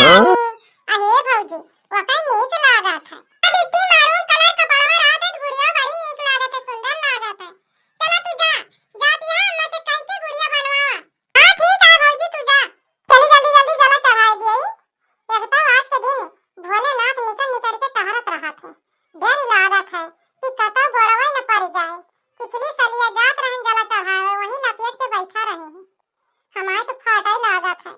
अरे भौजी वो काय नीक लागत है। बिट्टी मारून कलर कपड़वा रात गुड़िया बड़ी नीक लागत है, सुंदर लागत है। चला तू जा जाती है अम्मा से कह के गुड़िया बनवावा। हां ठीक है भौजी तू जा। चली जल्दी जल्दी जला चढ़ाई दिए। एक तो आज के दिन भोलेनाथ निकल निकल के टहरत रहत है। डर लागत है कि कतौ गोड़वा न पड़ जाए। पिछली सलिया जात रहन जला चढ़ावे वहीं लपेट के बैठा रहे हैं। हमारे तो फाटा ही लागत है।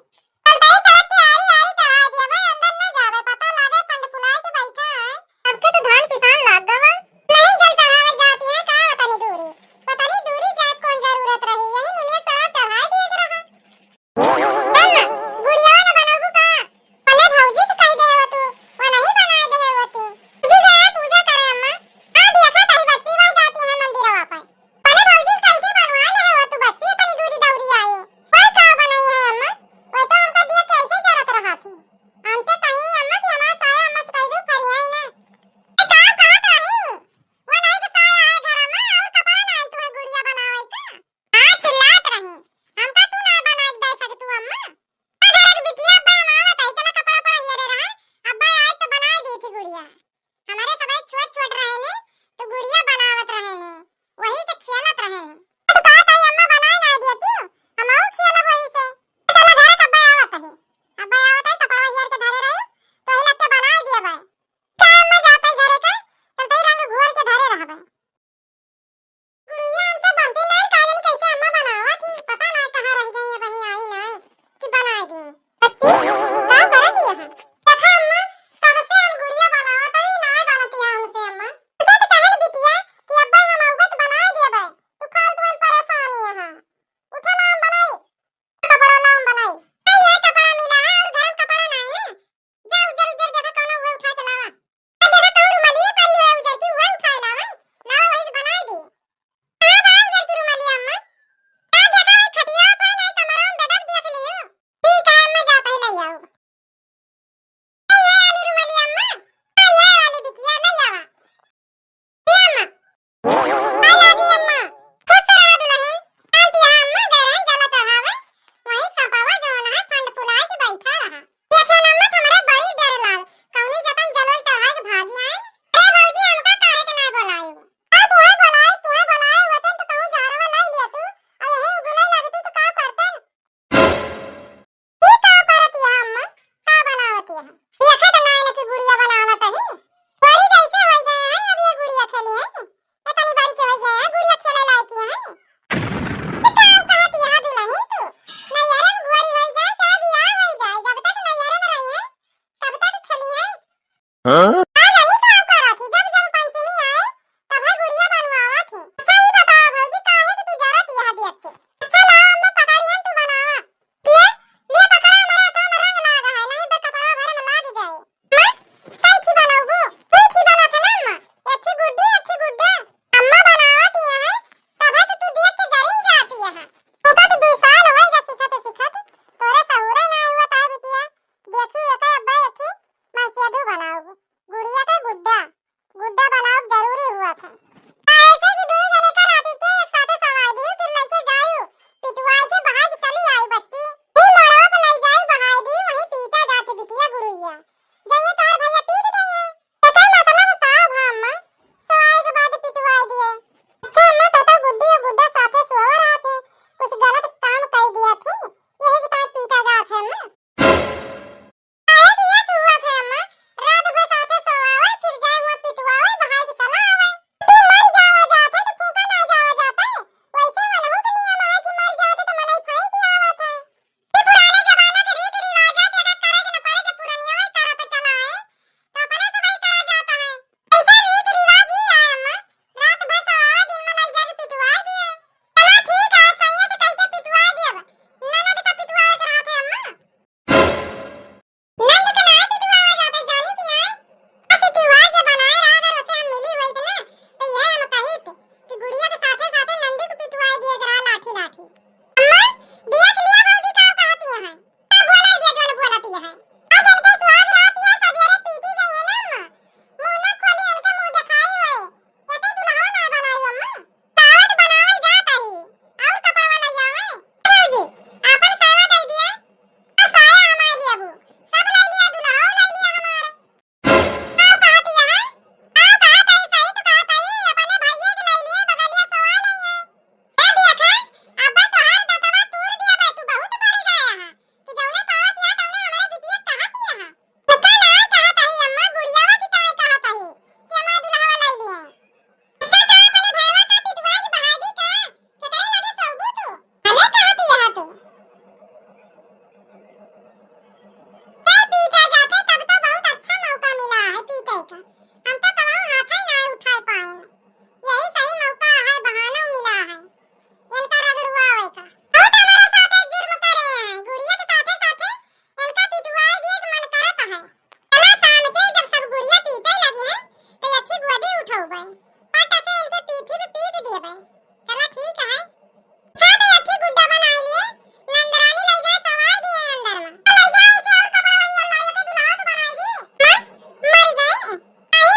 हाँ?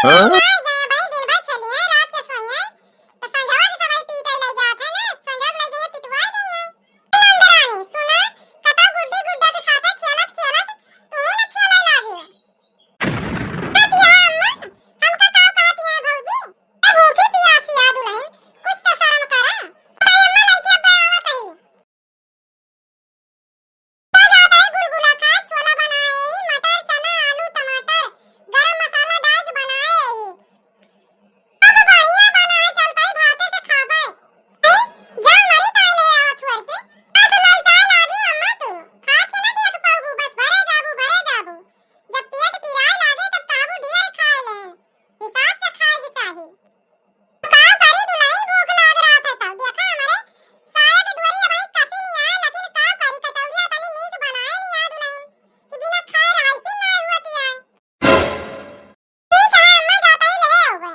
गए भाई दिन भर खेलिए रात के सोइए तो संझवा के सवाई पीटे ले जात है ना संझव ले जाइए पिटवा देंगे नंदरानी सुना कता गुड्डी गुड्डा के साथ खेलत खेलत तू न खेले लागी कतिया अम्मा हमका का कहती है भौजी ए भूखी प्यासी आ दुल्हन कुछ तो शर्म करा अम्मा लड़की अब आवत है तो जाता है गुलगुला खा छोला बनाए मटर चना आलू टमाटर गरम मसाला डाल के बनाए अब बढ़िया बनाए चलता ही भाते से खाबे जा मरी ताई ले आवत छोड़ के अब ललचा लागी अम्मा तू खा के ना देख पाऊ बस भरे जाबू जब पेट पिराए लागे तब काबू ढेर खाए ले हिसाब से खाए के चाहिए का करी दुल्हन भूख लाग रहा था तब देखा हमारे शायद दुआरी भाई कसी नहीं आया लेकिन का करी कचौड़िया तनी नीक बनाए नहीं आ दुल्हन कि बिना खाए रही सी ना हुआ पिया ठीक है अम्मा जाता ही ले आओगे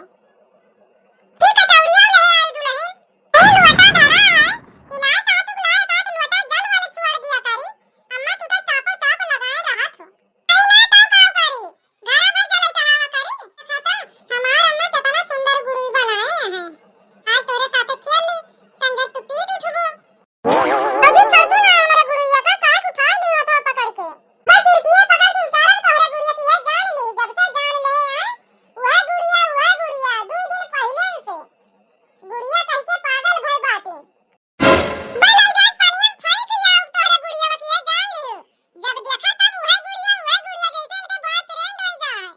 ठीक कचौड़िया ले आई दुल्हन ए लोटा धरा है इनाय तात बुलाए तात लोटा जल वाले छोड़ दिया करी अम्मा तू तो चापो चाप लगाए रहा थो आई ना तो का करी घर में जले चढ़ावा करी खाता हमार अम्मा कितना सुंदर गुड़ी बनाए हैं आज तोरे साथे खेल ली संजय तू पीट उठबो अजी छोड़ तू ना हमारे गुड़िया का काट उठा लियो तो पकड़ के बस चिड़किए पकड़ के उतारन तोरे गुड़िया की ये जान ली जब से जान ले आए वह गुड़िया 2 दिन पहले से गुड़िया कह के पागल भई बाटे बलै जात पानियम फाई के आउ तोरे गुड़िया की ये जान ली जब देखा तब वह गुड़िया जैसे इनका बात ट्रेंड हो जाए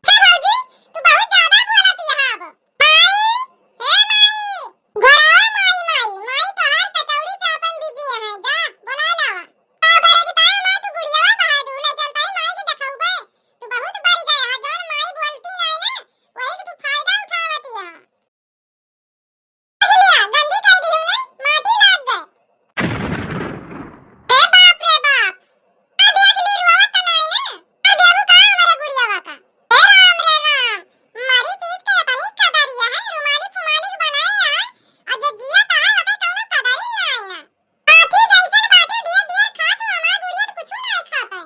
हे भौजी तू बहुत ज्यादा बोलती है अब माई हे माई घोड़ा माई तो हर कचौड़ी चापन बिजी है जा बुला लावा का करेगी ताई मां तू गुड़िया बहा दू ले चलता ही माई के दिखाऊबे तू बहुत बड़ी गए है जौन माई बोलती नहीं ना वही तू फायदा उठावती है लिया गंदी कर दी हूं ना माटी लाग गए ए बाप रे बाप आ देख ली रुआवत नहीं ना आ देबू का हमारे गुड़िया का ए राम रे राम मारी चीज के तनी कदरिया है रुमाली फुमाली के बनाए है आ जे जिया ता है वते कौनो कदरी नहीं ना हाथी जैसन बाटे ढेर ढेर खात हो हमार गुड़िया तो कुछ नहीं खाता है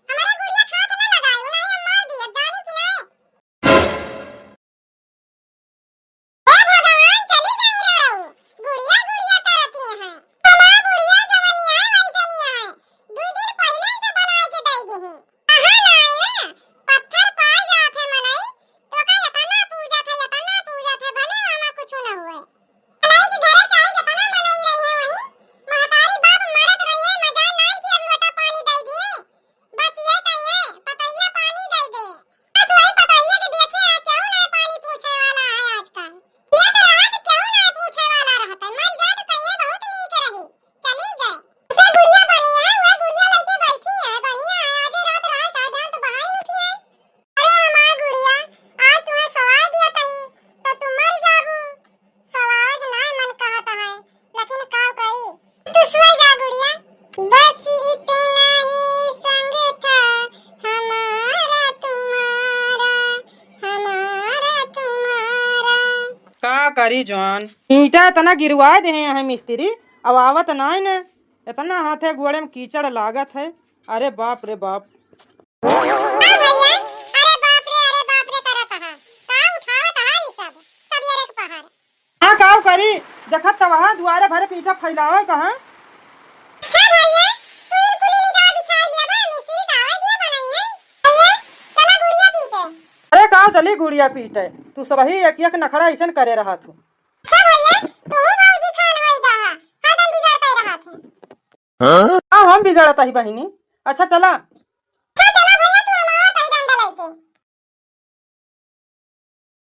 हमारे गुड़िया खात ना लगाए उन्हें हम मार दिया जानी कि नहीं हे भगवान चली गई लड़ाऊ गुड़िया गुड़िया करती हैं हमार गुड़िया जवनिया है वैसनिया है 2 दिन पहले से बनाए के दई दी हैं कहां नहीं ना पत्थर पाए जात है मनई तो का यतना पूजा थे भले मामा कुछ ना हुए मनई के घरे चाहे यतना मनई रही है वही महतारी बाप मरत रही है मजा नान की अब लोटा पानी दई दिए बस ये कहिए पतैया पानी दई दे बस वही पतैया के देखे है क्यों ना पानी पूछे वाला है आजकल ये तो रात क्यों ना पूछे वाला रहता मर जा तो कहिए बहुत नीक रही चली गए उसे गुड़िया बनी है वह गुड़िया लेके बैठी है बढ़िया है आधी रात रहे का जान तो बहाई उठी है अरे हमार गुड़िया आज तुम्हें सवार दिया तही तो तुम मर जाबू सवार के ना मन कहता है लेकिन का करी तू सोई जा गुड़िया बस इतना ही संग था हमारा का करी जॉन ईटा इतना गिरवा दे हैं मिस्त्री अब आवत नहीं न इतना हाथे गोड़े में कीचड़ लागत है अरे बाप रे बाप भैया अरे बाप रे करत है का उठावत है ई सब ये रे पहाड़ हाँ का करी देखत तो वहाँ दुआरे भरे पीछा फैलावे कहाँ अच्छा भैया तू कुली निगाह दिखा लिया बा मिस्त्री दावा दिया बनाइए भैया चला गुड़िया पीटे अरे का चली गुड़िया पीटे तू सब ही एक नखड़ा ऐसा करे रहा तू अच्छा भैया तू भौजी खान होई दा हदम बिगाड़ता ही रहा था हाँ हम बिगड़ता ही बहिनी अच्छा चला चला भैया तू हमारा तही डंडा लेके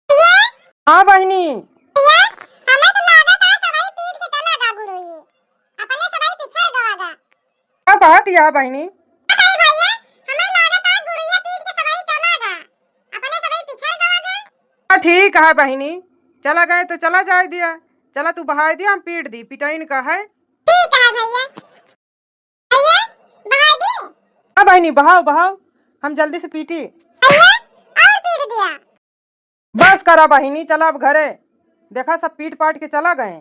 भैया हाँ बहिनी भैया हमें तो लागत है सवाई पीट के चला गा गुरुई अपने सवाई पिछड़ गवागा क्या बात यह बहिनी बताई भैया हमें लागत है गुड़िया पीट के सवाई चला गा अपने सवाई पिछड़ गवागा हाँ ठीक है बहिनी चला गए तो चला जाए दिया चला तू बहा दिया हम पीट दी पिटाइन का है ठीक है भैया भैया बहा दी हाँ बहिनी बहाओ बहाओ हम जल्दी से पीटी भैया और पीट दिया बस करा बहिनी चला अब घरे देखा सब पीट पाट के चला गए